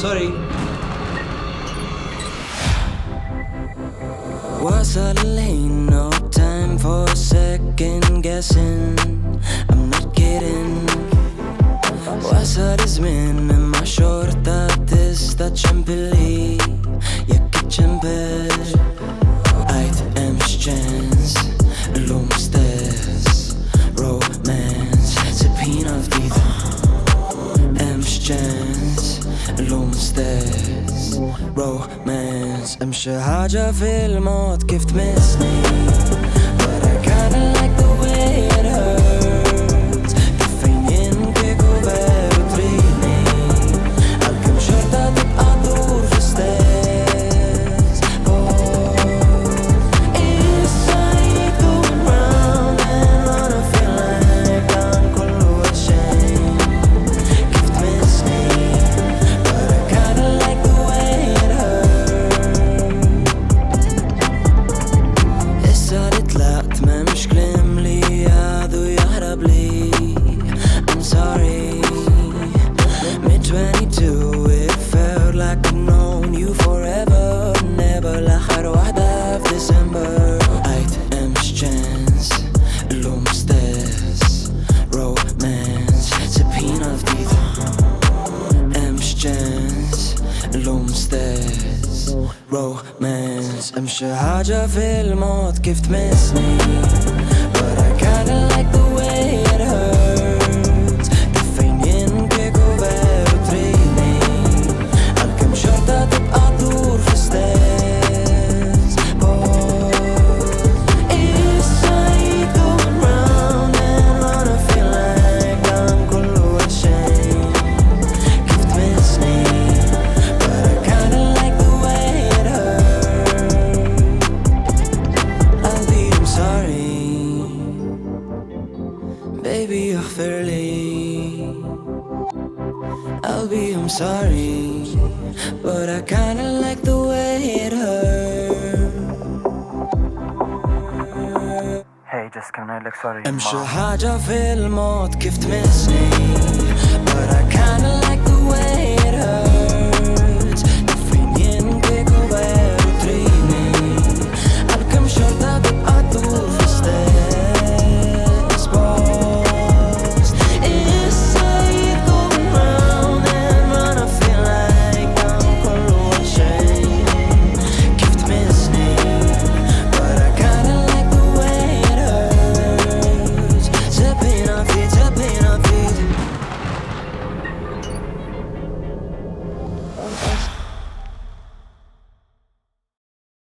sorry. Wasal il-ħin, no time for second guessing. I'm not kidding. Wasal iż-żmien, imma xorta tista ċempilli jekk iċċempel. Għajt hemmx ċans, illum stess, romance, sibħina ftit. Hemmx ċans, illum stess, romance. Hemm xi ħaġa fil-mod kif tmissni, but I kinda like the way it hurts. Kif fejn jien kieku veru tridni, għalkemm xorta tibqa' dur fl-istess. Issa jid going round and round, I feel like dan kollu għaxejn. Kif tmissni, but I kinda like the way it hurts. Issa li tlaqt m'hemmx kliem li għadu jaħrab li. I'm sorry. Mid-22 it felt like I've known you forever. Never l-aħħar waħda f'December. Għajt hemmx chance, illum stess, romance, sibħina ftit. Hemmx chance, illum stess, romance. Hemm xi ħaġa fil-mod kif tmissni, but I kinda like the way it hurts. Kif fejn jien kieku veru tridni, għalkemm xorta tibqa' dur fl-istess. Issa jid going round and round, I feel like dan kollu għaxejn. Kif tmissni, but I kinda like the way it hurts. I'll be, I'm sorry, baby, اغفر لي. I'll be, I'm sorry, but I kinda like the way it hurts. Hey, just can I look sorry? Hemm xi ħaġa fil-mod kif tmissni, but I kinda